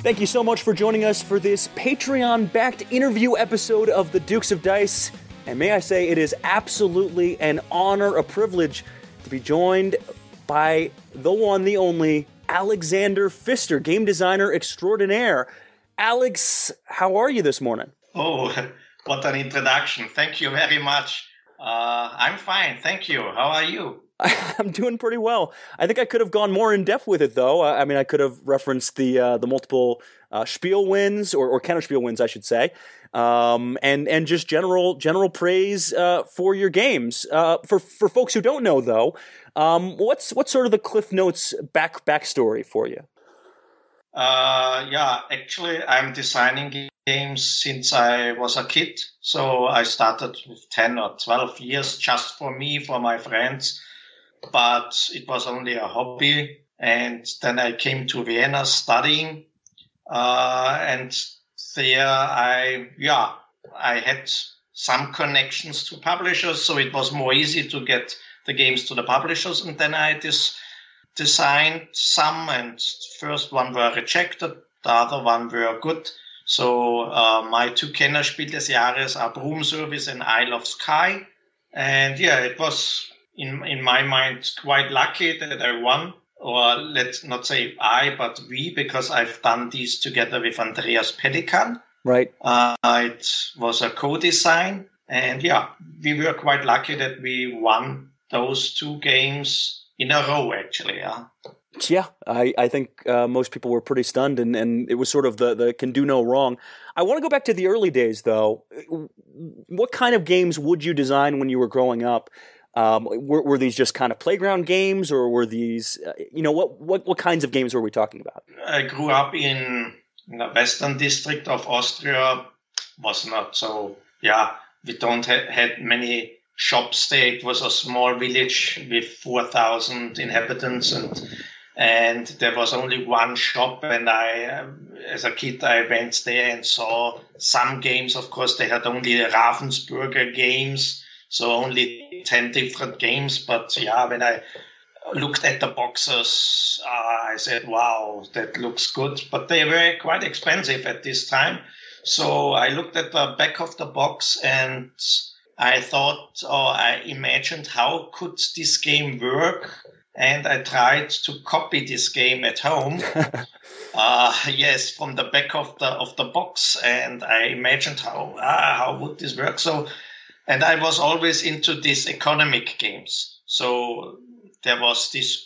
Thank you so much for joining us for this Patreon-backed interview episode of the Dukes of Dice. And may I say, it is absolutely an honor, a privilege to be joined by the one, the only, Alexander Pfister, game designer extraordinaire. Alex, how are you this morning? Oh, what an introduction. Thank you very much. I'm fine, thank you. How are you? I'm doing pretty well. I think I could have gone more in depth with it, though. I mean, I could have referenced the multiple Spiel wins or counter Spiel wins, I should say, and just general praise for your games. For folks who don't know, though, what's sort of the Cliff Notes backstory for you? Actually, I'm designing games since I was a kid. So I started with 10 or 12 years just for me, for my friends. But it was only a hobby. And then I came to Vienna studying. And there I had some connections to publishers. So it was more easy to get the games to the publishers. And then I designed some, and first one were rejected. The other one were good. So my two Kennerspiel des Jahres are Broom Service and Isle of Skye. And it was in my mind quite lucky that I won, or let's not say I, but we, because I've done these together with Andreas Pelikan. Right. It was a co-design, and we were quite lucky that we won those two games in a row, actually. Yeah, I think most people were pretty stunned, and it was sort of the can do no wrong. I want to go back to the early days, though. What kind of games would you design when you were growing up? Were these just kind of playground games, or were these, what kinds of games were we talking about? I grew up in the Western district of Austria. Was not so, we don't had many shops there. It was a small village with 4,000 inhabitants, and there was only one shop. And I, as a kid, I went there and saw some games. Of course, they had only Ravensburger games, so only 10 different games. But when I looked at the boxes, I said, wow, that looks good. But they were quite expensive at this time. So I looked at the back of the box and I thought, I imagined how could this game work, and I tried to copy this game at home. From the back of the box, and I imagined how would this work. So, and I was always into these economic games. So there was this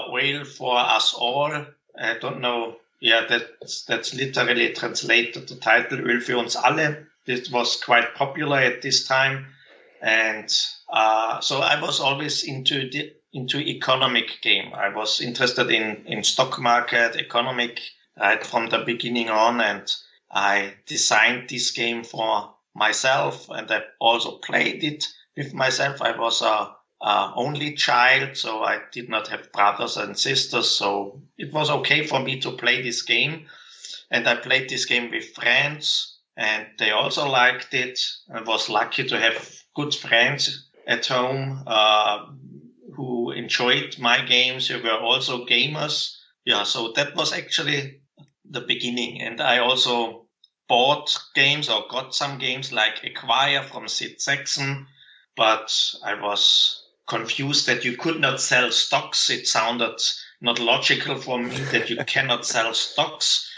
Whale for Us All. I don't know. Yeah, that's literally translated the title Öl für uns alle. This was quite popular at this time, and so I was always into economic game. I was interested in stock market, economic, right from the beginning on, and I designed this game for myself, and I also played it with myself. I was a only child, so I did not have brothers and sisters, so it was okay for me to play this game, and I played this game with friends, and they also liked it. I was lucky to have good friends at home who enjoyed my games, who were also gamers. So that was actually the beginning. And I also bought games or got some games like Acquire from Sid Saxon, but I was confused that you could not sell stocks. It sounded not logical for me that you cannot sell stocks.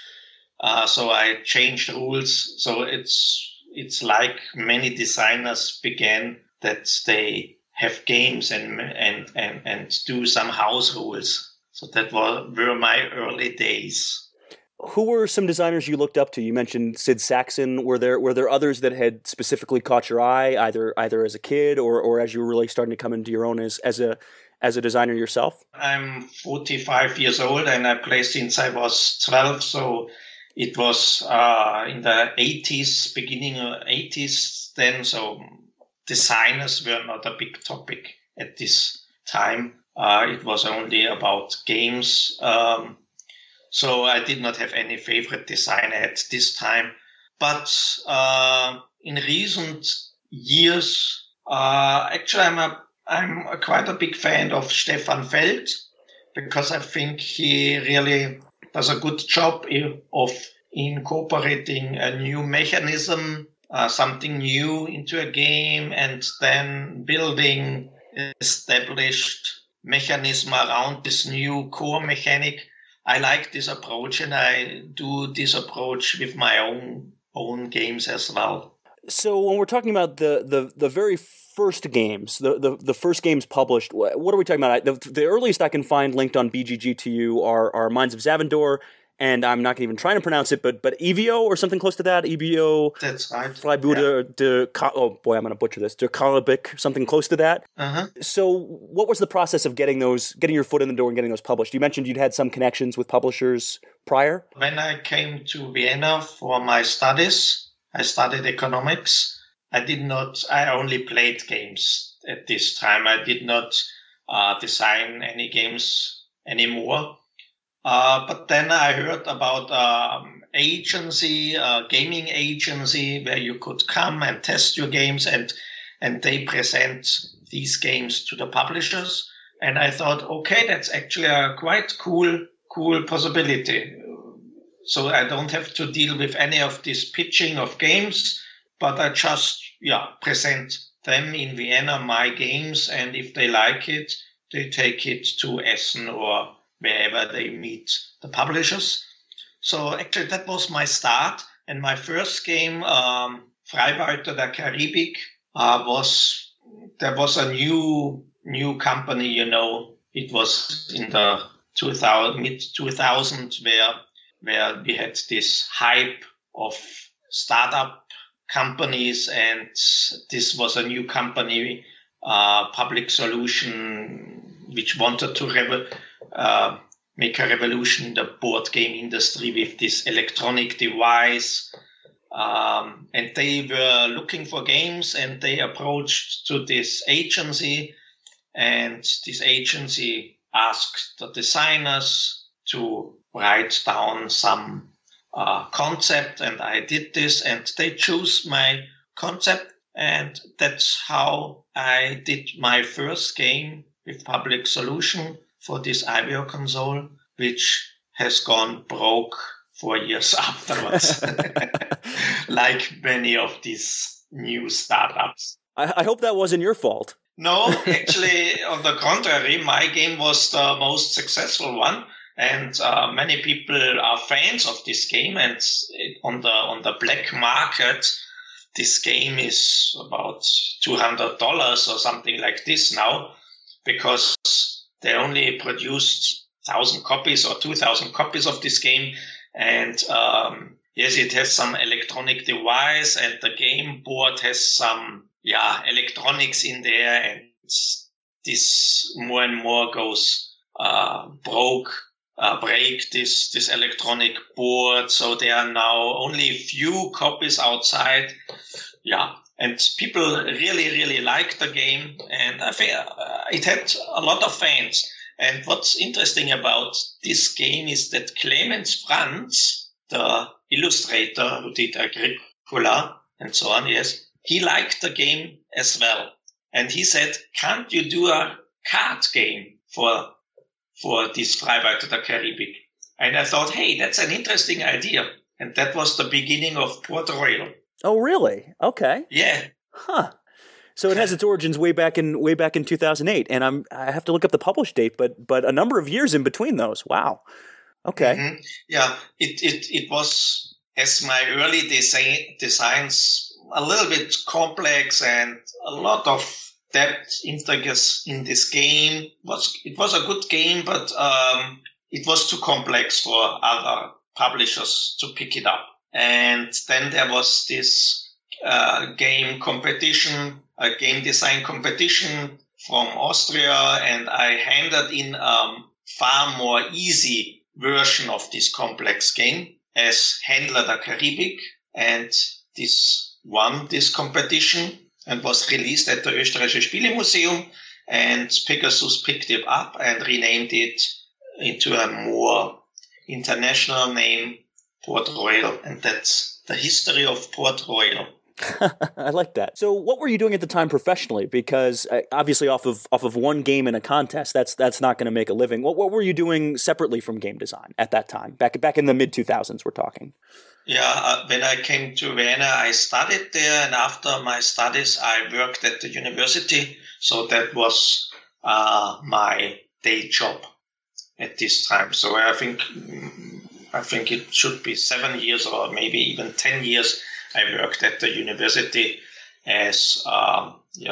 So I changed rules. So it's like many designers began that they have games and do some house rules. So that were my early days. Who were some designers you looked up to? You mentioned Sid Saxon. Were there others that had specifically caught your eye, either as a kid or as you were really starting to come into your own as a designer yourself? I'm 45 years old and I play since I was 12. So it was in the 80s, beginning of 80s then. So designers were not a big topic at this time. It was only about games. So I did not have any favorite designer at this time. But in recent years, actually I'm quite a big fan of Stefan Feld, because I think he really does a good job of incorporating a new mechanism, something new into a game, and then building established mechanism around this new core mechanic. I like this approach, and I do this approach with my own games as well. So when we're talking about the very first games, the first games published, what are we talking about? The earliest I can find linked on BGG to you are Mines of Zavendor, and I'm not even trying to pronounce it, but Evio or something close to that. Evio. That's right. Freibude de oh boy, I'm going to butcher this. De Karabik, something close to that. Uh-huh. So what was the process of getting your foot in the door and getting those published? You mentioned you'd had some connections with publishers prior. When I came to Vienna for my studies, I studied economics. I only played games at this time. I did not design any games anymore. But then I heard about gaming agency where you could come and test your games and they present these games to the publishers. And I thought, okay, that's actually a quite cool possibility. So I don't have to deal with any of this pitching of games, but I just present them in Vienna, my games, and if they like it, they take it to Essen or wherever they meet the publishers. So actually that was my start. And my first game, Freiwalter der Karibik, there was a new company, it was in the mid-2000s where we had this hype of startup companies, and this was a new company, Public Solution, which wanted to make a revolution in the board game industry with this electronic device. And they were looking for games, and they approached to this agency, and this agency asked the designers to write down some concept, and I did this, and they chose my concept, and that's how I did my first game with Public Solution for this IBO console, which has gone broke 4 years afterwards, like many of these new startups. I hope that wasn't your fault. No, actually, on the contrary, my game was the most successful one. And many people are fans of this game, and on the black market, this game is about $200 or something like this now, because they only produced 1,000 copies or 2,000 copies of this game. And yes, it has some electronic device, and the game board has some electronics in there, and this more and more goes break this electronic board. So there are now only a few copies outside. And people really, really like the game, and I think it had a lot of fans. And what's interesting about this game is that Clemens Franz, the illustrator who did Agricola and so on, yes, he liked the game as well. And he said, can't you do a card game for this Freiwalter der Karibik? And I thought, hey, that's an interesting idea. And that was the beginning of Port Royal. Oh, really? Okay. Yeah. Huh. So it has its origins way back in 2008, and I have to look up the published date, but a number of years in between those. Wow. Okay. Mm-hmm. Yeah, it was, as my early designs, a little bit complex and a lot of depth in this game. It was a good game, but it was too complex for other publishers to pick it up. And then there was this game design competition from Austria, and I handed in a far more easy version of this complex game as Händler der Karibik, and this won this competition and was released at the Österreichische Spielemuseum, and Pegasus picked it up and renamed it into a more international name, Port Royal, and that's the history of Port Royal. I like that. So what were you doing at the time professionally? Because obviously off of one game in a contest, that's not going to make a living. What were you doing separately from game design at that time? Back in the mid-2000s, we're talking. Yeah, when I came to Vienna, I studied there, and after my studies, I worked at the university. So that was my day job at this time. So I think it should be 7 years or maybe even 10 years. I worked at the university as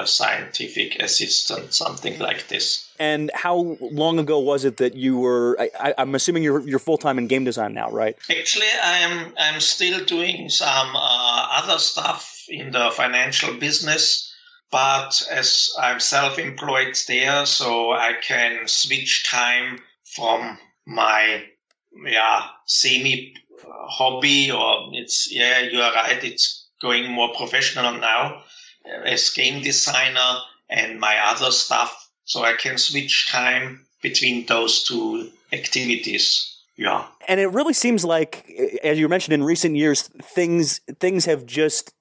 scientific assistant, something like this. And how long ago was it that you were? I'm assuming you're full time in game design now, right? Actually, I'm still doing some other stuff in the financial business, but as I'm self-employed there, so I can switch time from my semi hobby, or you are right, it's going more professional now as game designer and my other stuff, so I can switch time between those two activities. Yeah, and it really seems like, as you mentioned, in recent years, things have just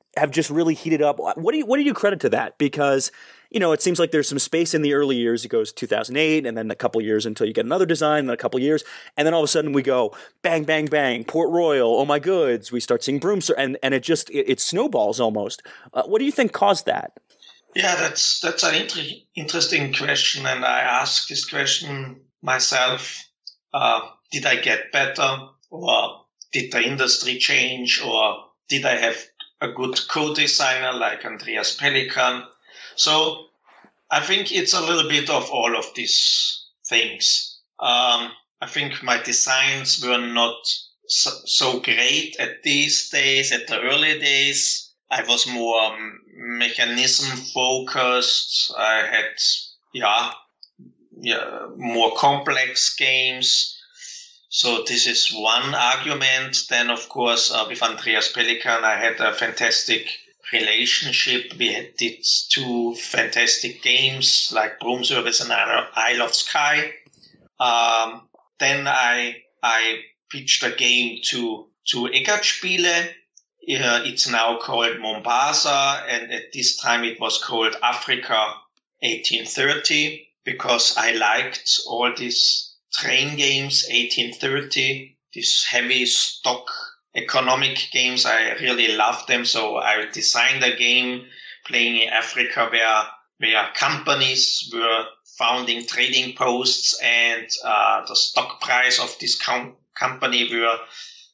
really heated up. What do you credit to that? Because it seems like there's some space in the early years. It goes 2008, and then a couple years until you get another design, and a couple years, and then all of a sudden we go bang, bang, bang, Port Royal, oh my goods. We start seeing Broom Service, and it snowballs almost. What do you think caused that? Yeah, that's an interesting question, and I ask this question myself. Did I get better, or did the industry change, or did I have a good co-designer like Andreas Pelikan? So I think it's a little bit of all of these things. I think my designs were not so great at these days, at the early days. I was more mechanism focused. I had, more complex games. So this is one argument. Then, of course, with Andreas Pelikan, I had a fantastic relationship. We did two fantastic games like Broom Service and Isle of Skye. Then I pitched a game to Eckart Spiele. It's now called Mombasa, and at this time it was called Africa 1830, because I liked all these train games, 1830, these heavy stock economic games. I really loved them. So I designed a game playing in Africa where companies were founding trading posts, and the stock price of this company were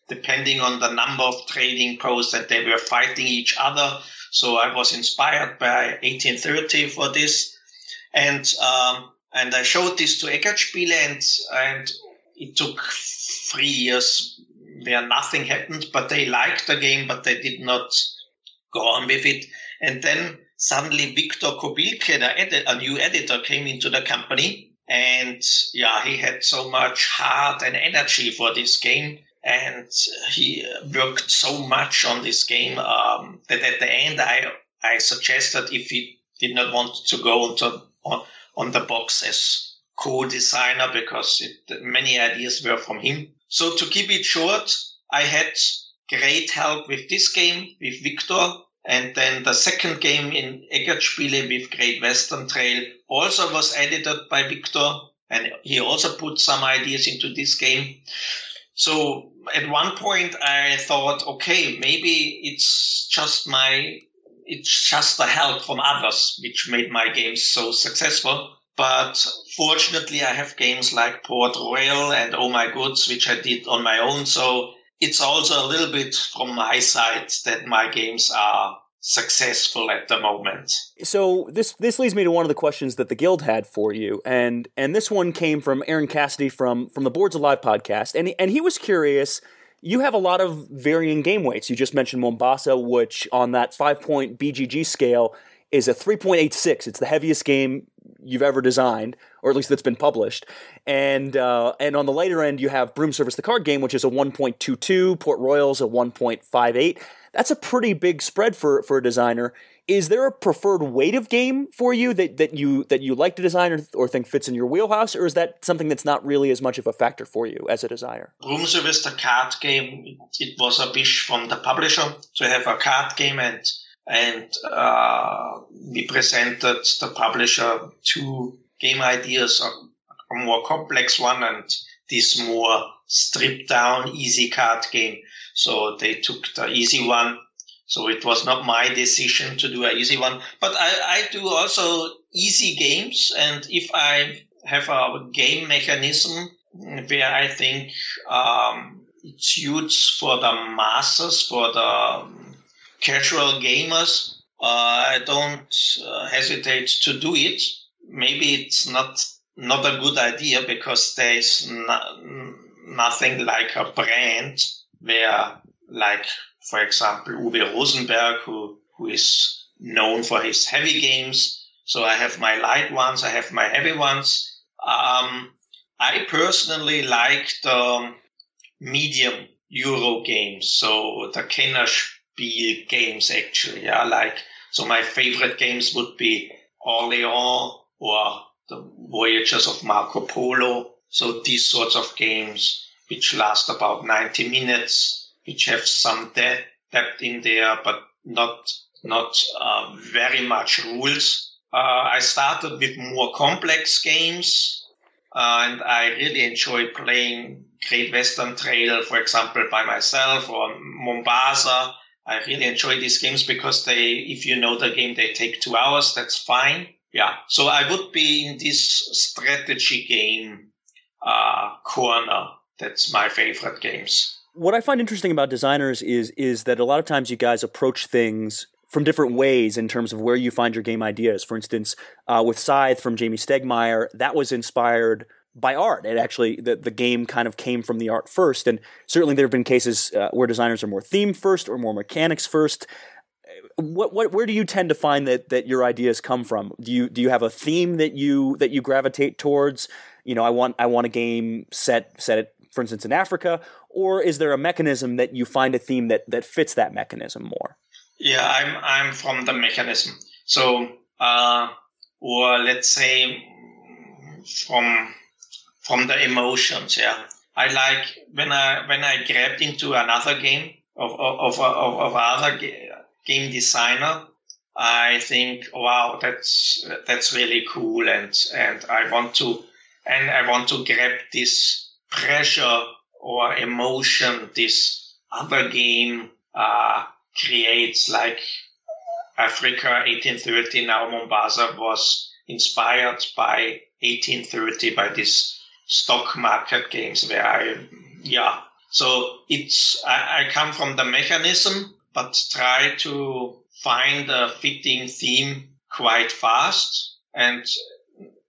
depending on the number of trading posts, and they were fighting each other. So I was inspired by 1830 for this. And I showed this to Eckart Spiele, and it took 3 years where nothing happened, but they liked the game, but they did not go on with it. And then suddenly Victor Kobilke, a new editor, came into the company, and he had so much heart and energy for this game, and he worked so much on this game that at the end I suggested if he did not want to go on the box as co-designer, because many ideas were from him. So to keep it short, I had great help with this game, with Victor, and then the second game in Eckart Spiele with Great Western Trail also was edited by Victor, and he also put some ideas into this game. So at one point I thought, okay, maybe it's just the help from others which made my games so successful. But fortunately, I have games like Port Royal and Oh My Goods, which I did on my own. So it's also a little bit from my side that my games are successful at the moment. So this leads me to one of the questions that the Guild had for you. And this one came from Aaron Cassidy from the Boards Alive podcast. And he was curious. You have a lot of varying game weights. You just mentioned Mombasa, which on that 5-point BGG scale is a 3.86. It's the heaviest game you've ever designed, or at least that's been published. And on the later end, you have Broom Service, the card game, which is a 1.22. Port Royal's a 1.58. That's a pretty big spread for a designer. Is there a preferred weight of game for you that you like to design or think fits in your wheelhouse, or is that something that's not really as much of a factor for you as a designer? Broom Service, the card game, it was a wish from the publisher to have a card game, and and we presented the publisher 2 game ideas, a more complex one and this more stripped down easy card game. So they took the easy one. So it was not my decision to do an easy one, but I do also easy games. And if I have a game mechanism where I think it suits for the masses, for the casual gamers, I don't hesitate to do it. Maybe it's not a good idea because there's nothing like a brand where, like, for example, Uwe Rosenberg, who is known for his heavy games. So I have my light ones, I have my heavy ones. I personally like the medium Euro games, so the Kennerspiel games actually. Yeah, so my favorite games would be Orléans or the Voyages of Marco Polo. So these sorts of games which last about 90 minutes. Which have some depth in there, but not very much rules. I started with more complex games, and I really enjoy playing Great Western Trail, for example, by myself, or Mombasa. I really enjoy these games because if you know the game, they take 2 hours. That's fine. Yeah. So I would be in this strategy game corner. That's my favorite games. What I find interesting about designers is that a lot of times you guys approach things from different ways in terms of where you find your game ideas. For instance, with Scythe from Jamie Stegmaier, that was inspired by art. It actually, the game kind of came from the art first. And certainly there have been cases where designers are more theme first or more mechanics first. Where do you tend to find that your ideas come from? Do you have a theme that you gravitate towards? I want a game set it, for instance, in Africa, or is there a mechanism that you find a theme that fits that mechanism more? Yeah, I'm from the mechanism. So, or let's say from the emotions. Yeah, I like when I grabbed into another game of other game designer. I think, wow, that's really cool, and I want to grab this pressure or emotion this other game creates, like Africa 1830. Now Mombasa was inspired by 1830, by these stock market games where so I come from the mechanism, but try to find a fitting theme quite fast. And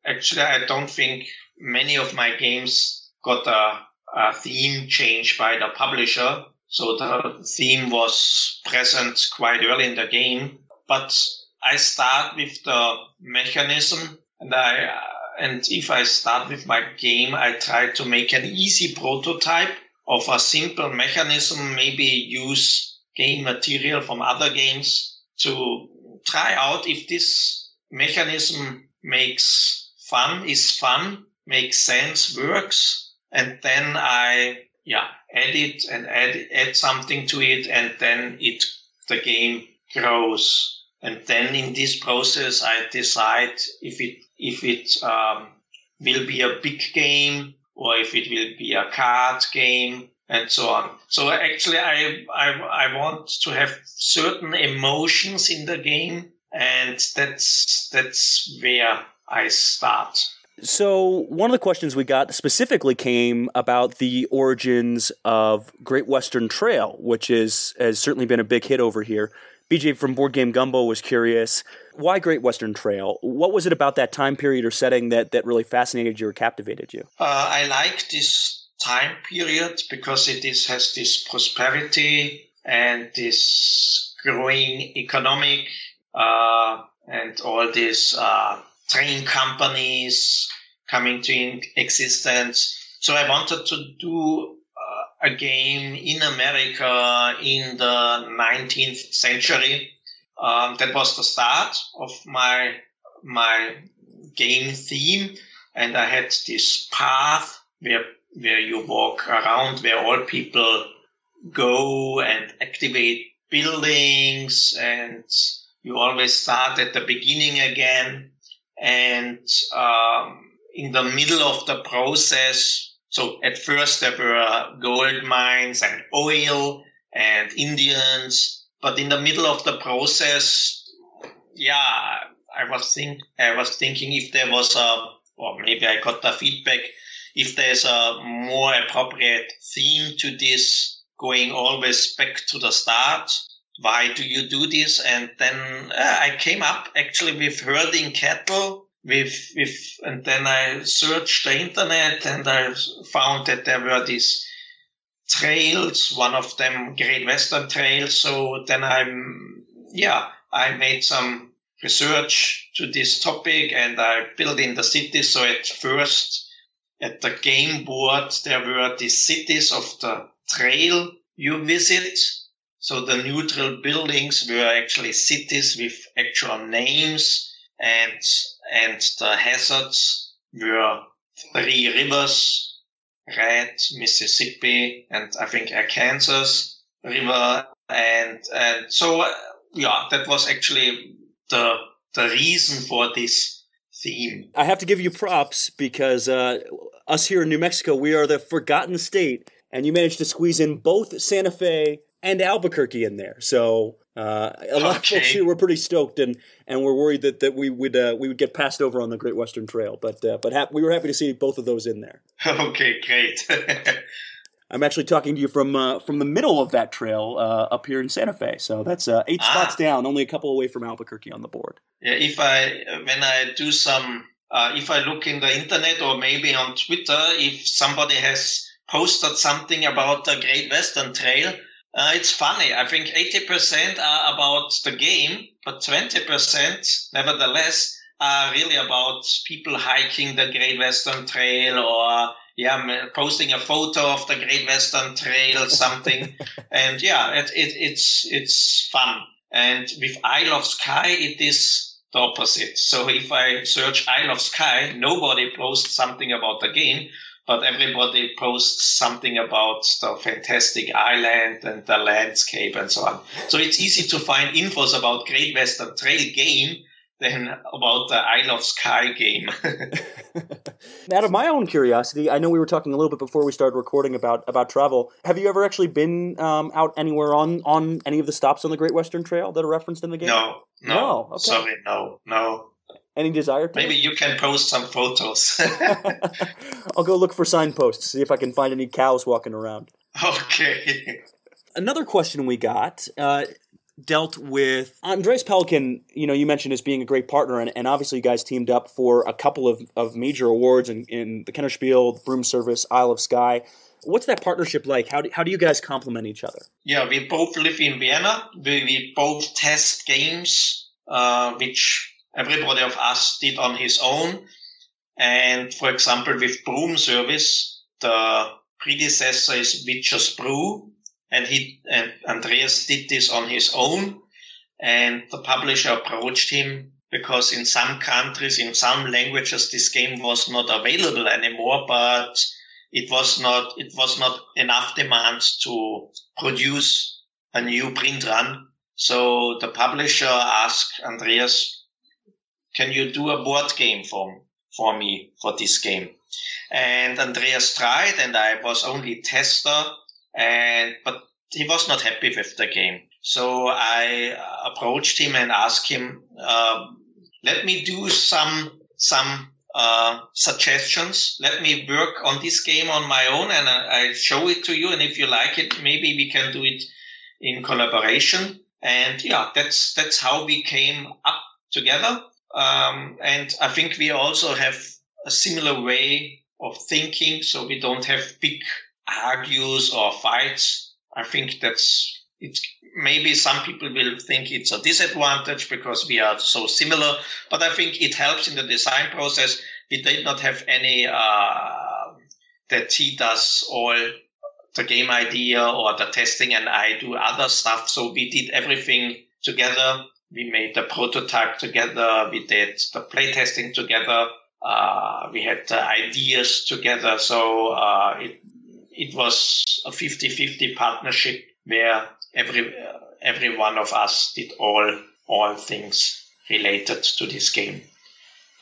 actually, I don't think many of my games got a theme change by the publisher. So the theme was present quite early in the game. But I start with the mechanism, and if I start with my game, I try to make an easy prototype of a simple mechanism, maybe use game material from other games to try out if this mechanism is fun, makes sense, works. And then I edit and add something to it, and then the game grows. And then in this process, I decide if it will be a big game or if it will be a card game, and so on. So actually, I want to have certain emotions in the game, and that's where I start. So one of the questions we got specifically came about the origins of Great Western Trail, which has certainly been a big hit over here. BJ from Board Game Gumbo was curious, why Great Western Trail? What was it about that time period or setting that really fascinated you or captivated you? I like this time period because it has this prosperity and this growing economic and all these train companies coming to existence. So I wanted to do a game in America in the 19th century. That was the start of my game theme, and I had this path where you walk around, where all people go and activate buildings, and you always start at the beginning again. And in the middle of the process, so at first there were gold mines and oil and Indians, but in the middle of the process, I was thinking if there was or maybe I got the feedback, if there's a more appropriate theme to this, going always back to the start. Why do you do this? And then I came up actually with herding cattle, and then I searched the internet and I found that there were these trails, one of them Great Western Trail. So then I made some research to this topic and I built in the cities. So at first, at the game board, there were the cities of the trail you visit. So the neutral buildings were actually cities with actual names, and the hazards were 3 rivers, Red, Mississippi, and I think Arkansas River. And so, that was actually the reason for this theme. I have to give you props because us here in New Mexico, we are the forgotten state, and you managed to squeeze in both Santa Fe and Albuquerque in there. So a lot of folks here were pretty stoked, and were worried that we would get passed over on the Great Western Trail. But we were happy to see both of those in there. Okay, great. I'm actually talking to you from the middle of that trail up here in Santa Fe. So that's 8 spots down, only a couple away from Albuquerque on the board. Yeah, if I look in the internet or maybe on Twitter, if somebody has posted something about the Great Western Trail, it's funny. I think 80% are about the game, but 20% nevertheless are really about people hiking the Great Western Trail or posting a photo of the Great Western Trail or something. And it's fun. And with Isle of Skye, it is the opposite. So if I search Isle of Skye, nobody posts something about the game, but everybody posts something about the fantastic island and the landscape and so on. So it's easy to find infos about Great Western Trail game than about the Isle of Skye game. Out of my own curiosity, I know we were talking a little bit before we started recording about travel. Have you ever actually been out anywhere on any of the stops on the Great Western Trail that are referenced in the game? No. Okay. Sorry, no. Any desire to? Maybe you can post some photos. I'll go look for signposts, see if I can find any cows walking around. Okay. Another question we got dealt with Andreas Pelikan. You mentioned as being a great partner, and obviously you guys teamed up for a couple of major awards in the Kenner Spiel, the Broom Service, Isle of Skye. What's that partnership like? How do you guys complement each other? Yeah, we both live in Vienna. We both test games, which everybody of us did on his own. And for example, with Broom Service, the predecessor is Witcher's Brew, and Andreas did this on his own. And the publisher approached him because in some countries, in some languages, this game was not available anymore, but it was not enough demand to produce a new print run. So the publisher asked Andreas, can you do a board game for me for this game? And Andreas tried, and I was only tester, but he was not happy with the game. So I approached him and asked him, let me do some suggestions. Let me work on this game on my own, and I show it to you. And if you like it, maybe we can do it in collaboration. And that's how we came up together. And I think we also have a similar way of thinking, so we don't have big argues or fights. I think maybe some people will think it's a disadvantage because we are so similar, but I think it helps in the design process. We did not have any that he does all the game idea or the testing and I do other stuff. So we did everything together. We made the prototype together. We did the playtesting together. We had the ideas together. So it was a 50-50 partnership where every one of us did all things related to this game.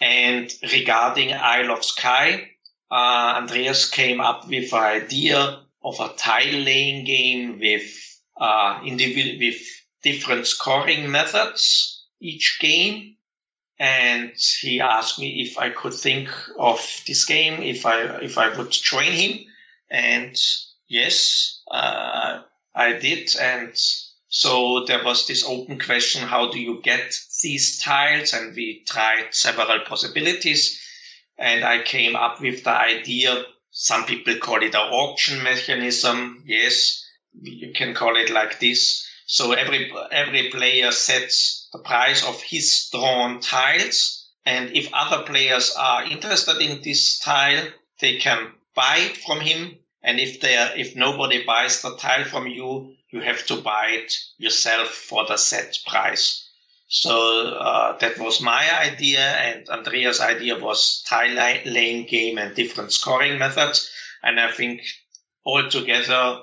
And regarding Isle of Skye, Andreas came up with an idea of a tile-laying game with different scoring methods each game. And he asked me if I could think of this game, if I would join him. And yes, I did. And so there was this open question, how do you get these tiles? And we tried several possibilities. And I came up with the idea, some people call it an auction mechanism. Yes, you can call it like this. So every player sets the price of his drawn tiles. And if other players are interested in this tile, they can buy it from him. And if nobody buys the tile from you, you have to buy it yourself for the set price. So that was my idea, and Andreas' idea was tile-laying game and different scoring methods. And I think altogether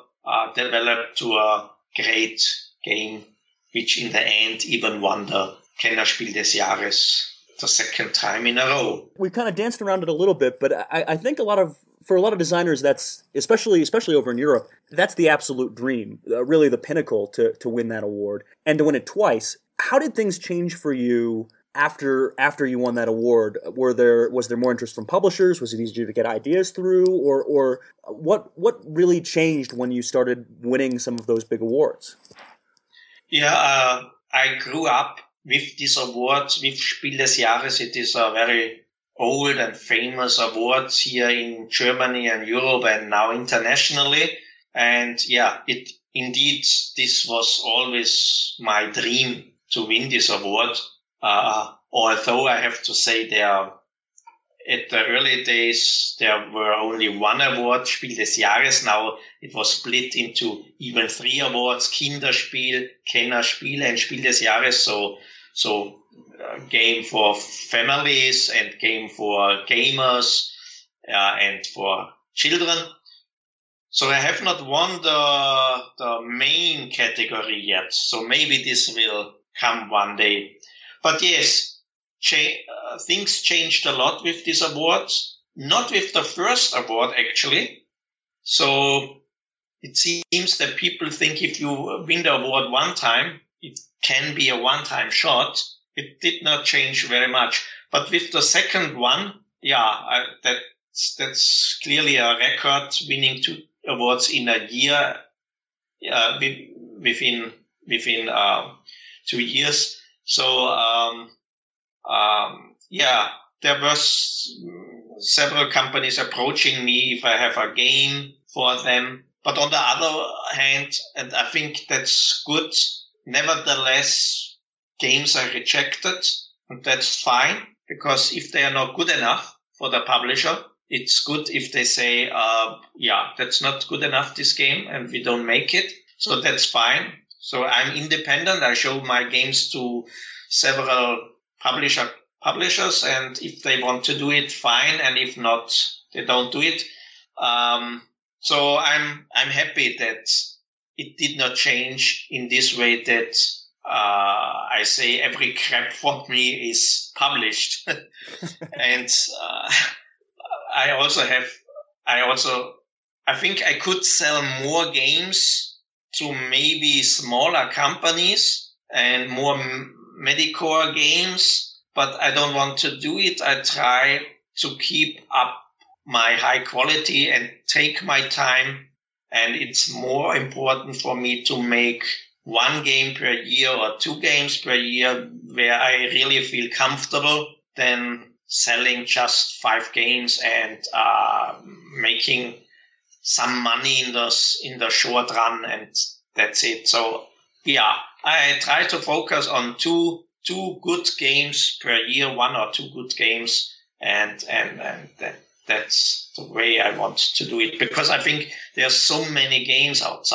developed to a great game, which in the end even won the Kennerspiel des Jahres the second time in a row. We kind of danced around it a little bit, but I think for a lot of designers, that's especially over in Europe, that's the absolute dream, really the pinnacle to win that award and to win it twice. How did things change for you after you won that award? Was there more interest from publishers? Was it easier to get ideas through, or what really changed when you started winning some of those big awards? Yeah, I grew up with this award, with Spiel des Jahres. It is a very old and famous award here in Germany and Europe and now internationally. And yeah, this was always my dream to win this award. Although I have to say at the early days, there were only one award, Spiel des Jahres. Now it was split into even 3 awards, Kinderspiel, Kennerspiel and Spiel des Jahres. So game for families and game for gamers and for children. So I have not won the main category yet. So maybe this will come one day. But yes, things changed a lot with this award. Not with the first award, actually. So it seems that people think if you win the award one time, it can be a one-time shot. It did not change very much. But with the second one, that's clearly a record, winning 2 awards in a year, within 2 years. So, there was several companies approaching me if I have a game for them. But on the other hand, and I think that's good, nevertheless, games are rejected, and that's fine, because if they are not good enough for the publisher, it's good if they say, that's not good enough, this game, and we don't make it. So that's fine. So I'm independent. I show my games to several publishers, and if they want to do it, fine. And if not, they don't do it. So I'm happy that it did not change in this way that I say every crap for me is published. And I think I could sell more games to maybe smaller companies and more medicore games, but I don't want to do it. I try to keep up my high quality and take my time. And it's more important for me to make 1 game per year or 2 games per year where I really feel comfortable than selling just 5 games and making some money in the short run, and that's it. So yeah, I try to focus on two good games per year, 1 or 2 good games, and that's the way I want to do it, because I think there's so many games out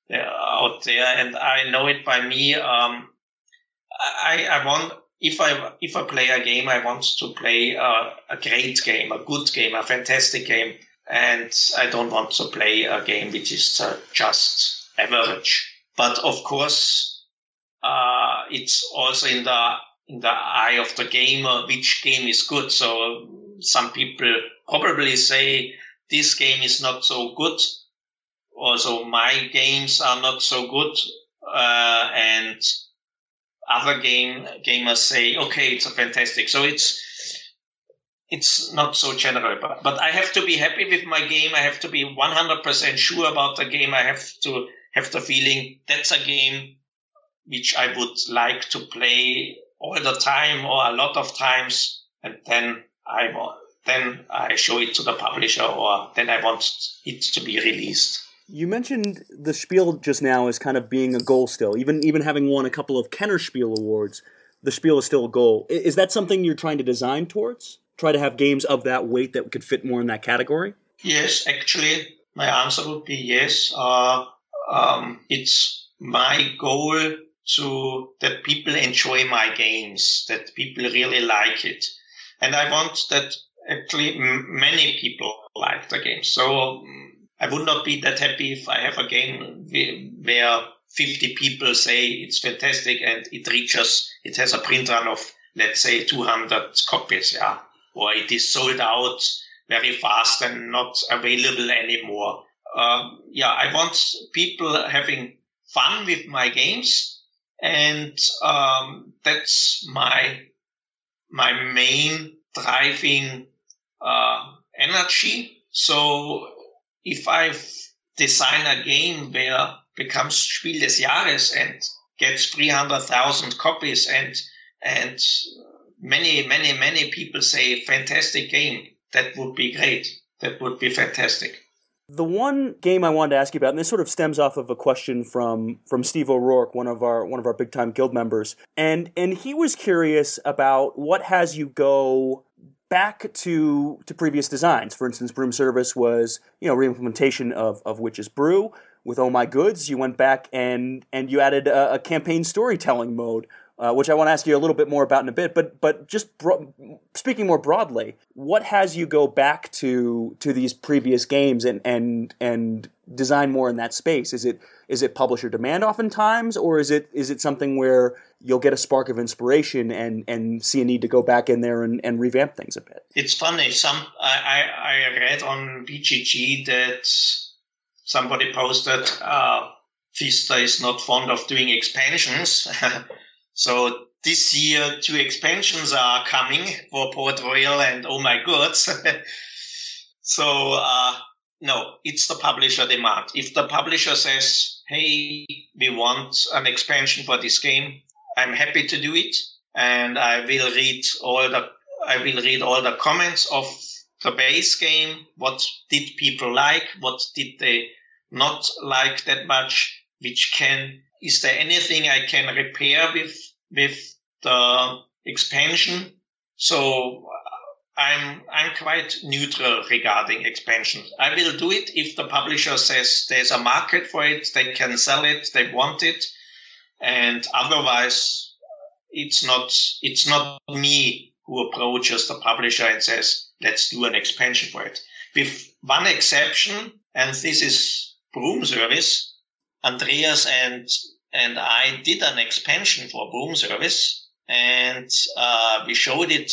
there, and I know it by me. I want, if I play a game, I want to play a great game, a good game, a fantastic game, and I don't want to play a game which is just average. But of course, it's also in the eye of the gamer which game is good. So some people probably say this game is not so good. Also, my games are not so good, and other gamers say, okay, it's a fantastic. So it's not so general, but I have to be happy with my game. I have to be 100% sure about the game. I have to have the feeling that's a game which I would like to play all the time or a lot of times, and then I show it to the publisher, or then I want it to be released. You mentioned the Spiel just now as kind of being a goal still. Even having won a couple of Kenner Spiel awards, the Spiel is still a goal. Is that something you're trying to design towards? Try to have games of that weight that could fit more in that category? Yes, actually, my answer would be yes. It's my goal that people enjoy my games, that people really like it. And I want that actually many people like the game. So I would not be that happy if I have a game where 50 people say it's fantastic and it has a print run of, let's say, 200 copies, yeah. Or it is sold out very fast and not available anymore. I want people having fun with my games, and that's my main driving energy. So if I design a game where becomes Spiel des Jahres and gets 300,000 copies and many people say fantastic game, that would be great. That would be fantastic. The one game I wanted to ask you about, and this sort of stems off of a question from Steve O'Rourke, one of our big time guild members, and he was curious about what has you go back to previous designs. For instance, Broom Service was reimplementation of Witch's Brew. With Oh My Goods, you went back and you added a campaign storytelling mode, which I want to ask you a little bit more about in a bit. But just speaking more broadly, what has you go back to these previous games and design more in that space? Is it publisher demand oftentimes, or is it something where you'll get a spark of inspiration and see a need to go back in there and revamp things a bit? It's funny. I read on BGG that somebody posted Pfister is not fond of doing expansions. So this year, 2 expansions are coming for Port Royal and Oh My Goods. So, no, it's the publisher demand. If the publisher says, hey, we want an expansion for this game, I'm happy to do it. And I will read all the comments of the base game. What did people like? What did they not like that much? Is there anything I can repair with the expansion? So I'm quite neutral regarding expansions. I will do it if the publisher says there's a market for it, they can sell it, they want it, and otherwise it's not me who approaches the publisher and says let's do an expansion for it. With one exception, and this is Broom Service. Andreas and I did an expansion for Broom Service, and we showed it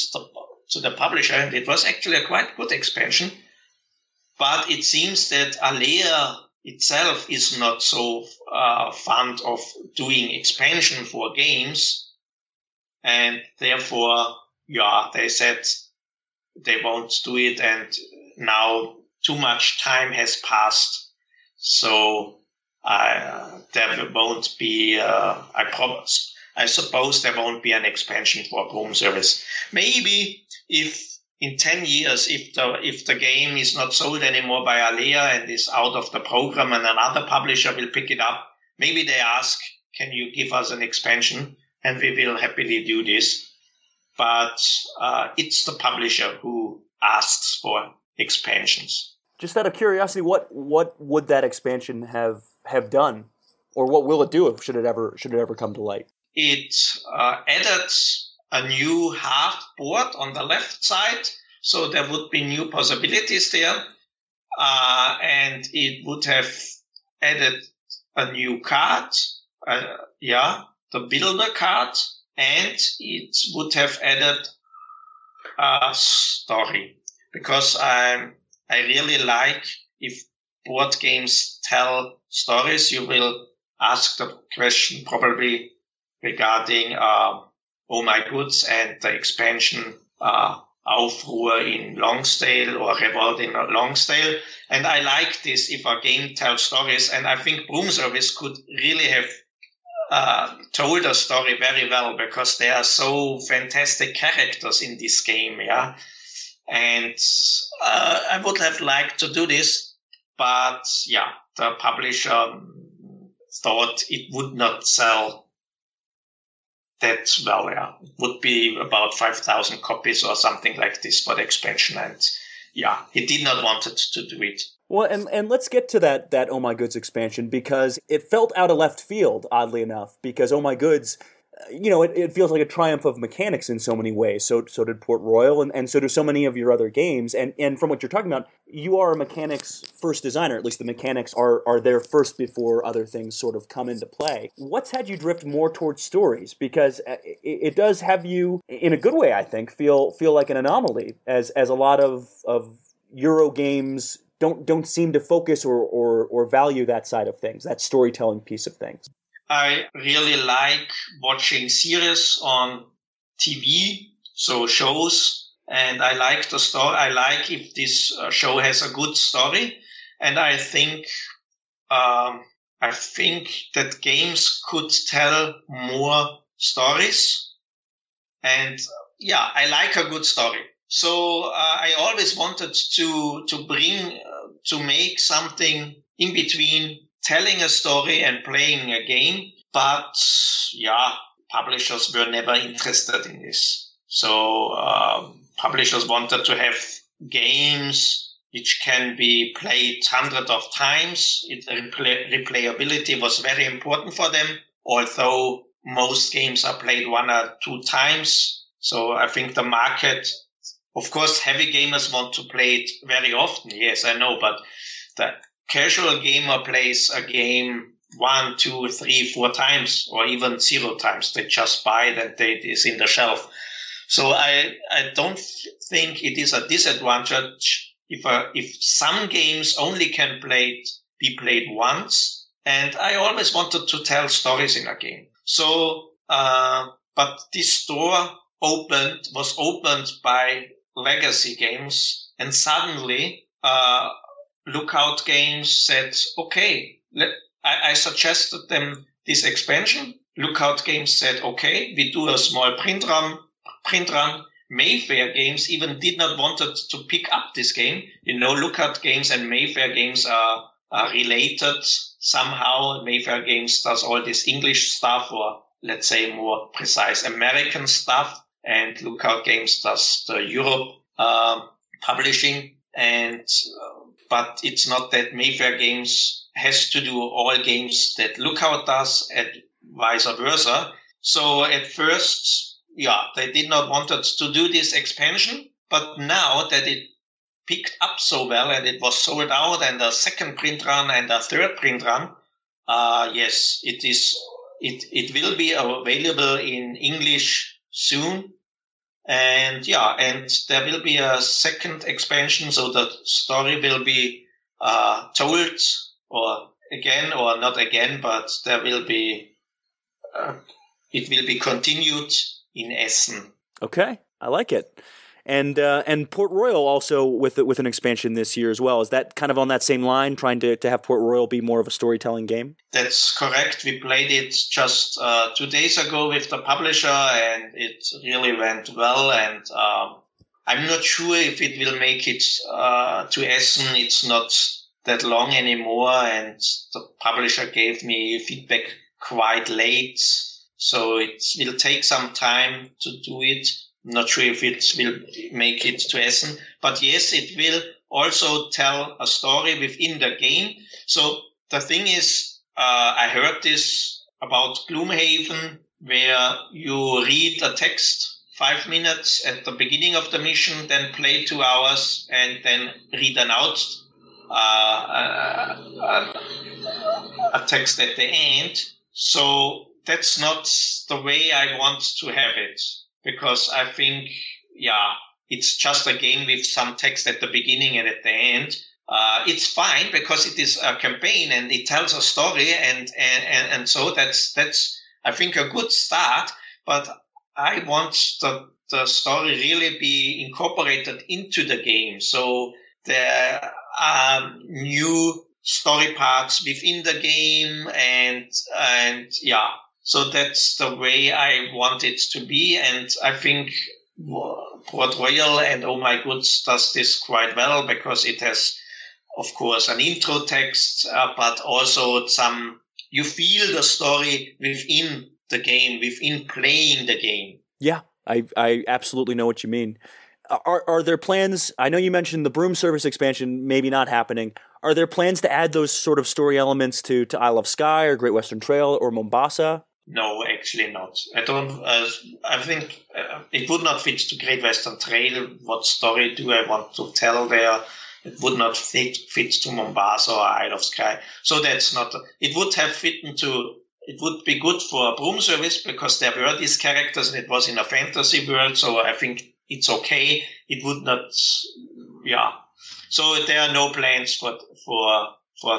to the publisher, and it was actually a quite good expansion. But it seems that Alea itself is not so fond of doing expansion for games, and therefore, they said they won't do it, and now too much time has passed, so there won't be. I suppose there won't be an expansion for Broom Service. Maybe if in 10 years, if the game is not sold anymore by Alea and is out of the program, and another publisher will pick it up, maybe they ask, "Can you give us an expansion?" And we will happily do this. But it's the publisher who asks for expansions. Just out of curiosity, what would that expansion have done, or what will it do should it ever come to light? It added a new hard board on the left side, so there would be new possibilities there, and it would have added a new card. the builder card, and it would have added a story, because I really like if board games tell stories. You will ask the question probably regarding Oh My Goods and the expansion Aufruhr in Longstale or Revolt in Longstale. And I like this if a game tells stories, and I think Broom Service could really have told a story very well, because there are so fantastic characters in this game, yeah. And I would have liked to do this, but yeah, the publisher thought it would not sell that well, yeah. It would be about 5,000 copies or something like this for the expansion, and yeah, he did not want it to do it. Well, and let's get to that Oh My Goods expansion, because it felt out of left field, oddly enough, because Oh My Goods, it feels like a triumph of mechanics in so many ways. So did Port Royal, and so do so many of your other games. And from what you're talking about, you are a mechanics first designer. At least the mechanics are there first before other things sort of come into play. What's had you drift more towards stories? Because it does have you, in a good way, I think, feel like an anomaly, as a lot of Euro games don't seem to focus or value that side of things, that storytelling piece of things. I really like watching series on TV, so shows, and I like the story. I like if this show has a good story, and I think that games could tell more stories, and yeah, I like a good story. So I always wanted to make something in between telling a story and playing a game, but yeah, publishers were never interested in this. So publishers wanted to have games which can be played hundreds of times. Replayability was very important for them, although most games are played 1 or 2 times. So I think the market, of course, heavy gamers want to play it very often. Yes, I know, but the casual gamer plays a game 1, 2, 3, 4 times, or even 0 times. They just buy it and it is in the shelf. So I don't think it is a disadvantage if some games only can be played once. And I always wanted to tell stories in a game. So, but this store was opened by legacy games, and suddenly, Lookout Games said, okay, I suggested them this expansion. Lookout Games said, okay, we do a small print run. Mayfair Games even did not want to pick up this game. Lookout Games and Mayfair Games are related somehow. Mayfair Games does all this English stuff, or let's say more precise American stuff, and Lookout Games does the Europe publishing. But it's not that Mayfair Games has to do all games that Lookout does, and vice versa. So at first, they did not want to do this expansion, but now that it picked up so well and it was sold out, and a second print run and a third print run, yes, it will be available in English soon. And there will be a second expansion, so the story will be told, or again, or not again, but there will be it will be continued in Essen. Okay, I like it. And Port Royal also with an expansion this year as well. Is that kind of on that same line, trying to have Port Royal be more of a storytelling game? That's correct. We played it just 2 days ago with the publisher, and it really went well. And I'm not sure if it will make it to Essen. It's not that long anymore, and the publisher gave me feedback quite late. So it will take some time to do it. I'm not sure if it will make it to Essen, but yes, it will also tell a story within the game. So the thing is, I heard this about Gloomhaven, where you read a text 5 minutes at the beginning of the mission, then play 2 hours, and then read a text at the end. So that's not the way I want to have it, because I think, it's just a game with some text at the beginning and at the end. It's fine because it is a campaign and it tells a story, and so that's I think a good start. But I want the story really be incorporated into the game. So there are new story parts within the game, and so that's the way I want it to be. And I think Port Royal and Oh My Goods does this quite well, because it has, of course, an intro text, but also you feel the story within the game, within playing the game. Yeah, I absolutely know what you mean. Are there plans? I know you mentioned the Broom Service expansion maybe not happening. Are there plans to add those sort of story elements to Isle of Skye or Great Western Trail or Mombasa? No, actually not. I don't. I think it would not fit to Great Western Trail. What story do I want to tell there? It would not fit to Mombasa or Isle of Skye. So that's not. It would have fit into. It would be good for a Broom Service because there were these characters and it was in a fantasy world. So I think it's okay. It would not. Yeah. So there are no plans for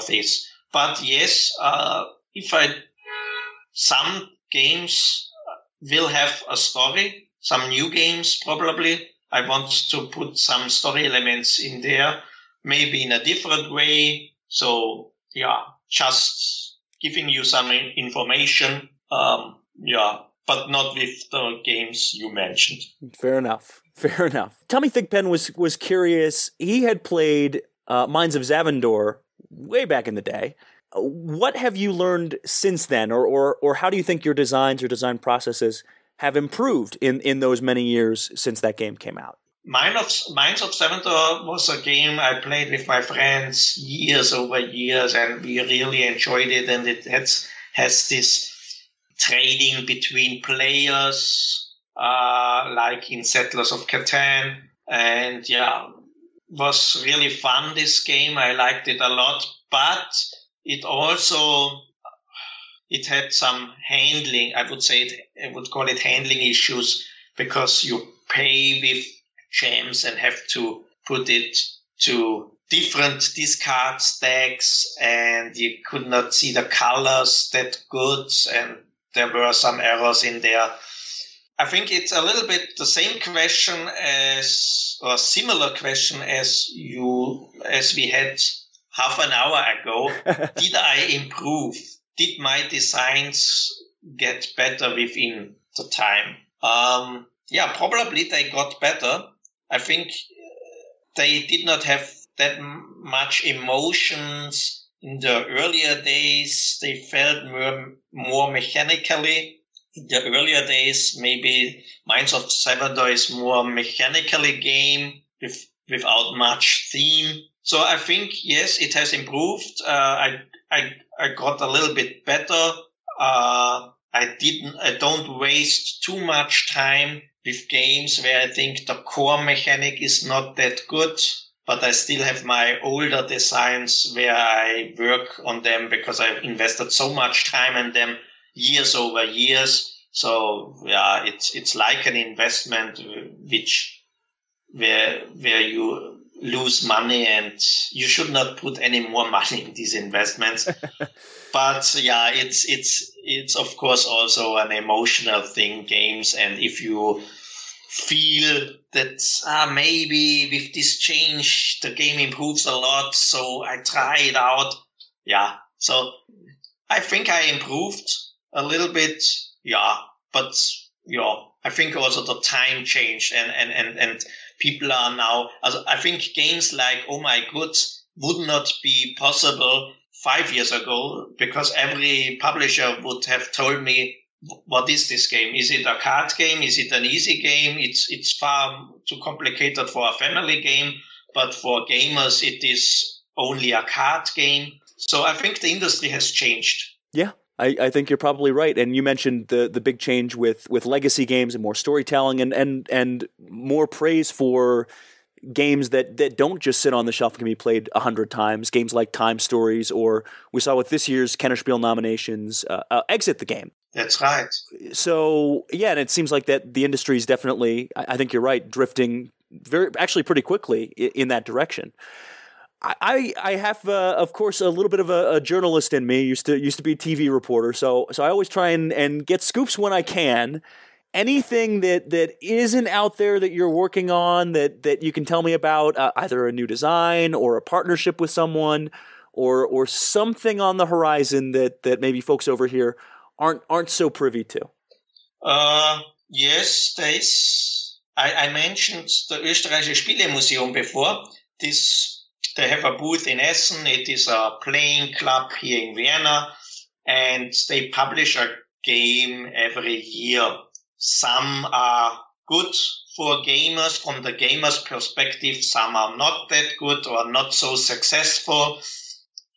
this. But yes, some games will have a story. Some new games probably. I want to put some story elements in there, maybe in a different way. So just giving you some information. But not with the games you mentioned. Fair enough. Tommy Thigpen was curious. He had played Mines of Zavendor way back in the day. What have you learned since then, or how do you think your designs or design processes have improved in those many years since that game came out? Mines of Zavendor was a game I played with my friends years over years, and we really enjoyed it. And it has this trading between players, like in Settlers of Catan, and was really fun. This game, I liked it a lot, but it had some handling. I would call it handling issues, because you pay with gems and have to put it to different discard stacks, and you could not see the colors that good, and there were some errors in there. I think it's a little bit the same question or similar question as we had half an hour ago. Did I improve? Did my designs get better within the time? Probably they got better. I think they did not have that much emotions in the earlier days. They felt more mechanically. In the earlier days, maybe Mines of Zavendor is more mechanically game without much theme. So I think, yes, it has improved. I got a little bit better. I don't waste too much time with games where I think the core mechanic is not that good, but I still have my older designs where I work on them because I've invested so much time in them years over years. So it's like an investment where you lose money, and you should not put any more money in these investments. But it's of course also an emotional thing, games. And if you feel that maybe with this change the game improves a lot, so I try it out. So I think I improved a little bit. But I think also the time changed, and people are now. I think games like Oh My Goods would not be possible 5 years ago, because every publisher would have told me, what is this game? Is it a card game? Is it an easy game? It's far too complicated for a family game, but for gamers it is only a card game. So I think the industry has changed. Yeah. I think you're probably right. And you mentioned the big change with legacy games and more storytelling and more praise for games that don't just sit on the shelf and can be played 100 times. Games like Time Stories, or we saw with this year's Kenner Spiel nominations, Exit the Game. That's right. So, yeah, and it seems like that the industry is definitely, I think you're right, drifting actually pretty quickly in that direction. I have, of course, a little bit of a journalist in me. Used to be a TV reporter, so I always try and get scoops when I can. Anything that isn't out there that you're working on that you can tell me about, either a new design or a partnership with someone, or something on the horizon that maybe folks over here aren't so privy to. Yes, there is. I mentioned the Österreichische Spielemuseum before. They have a booth in Essen. It is a playing club here in Vienna, and they publish a game every year. Some are good for gamers from the gamers' perspective. Some are not that good or not so successful.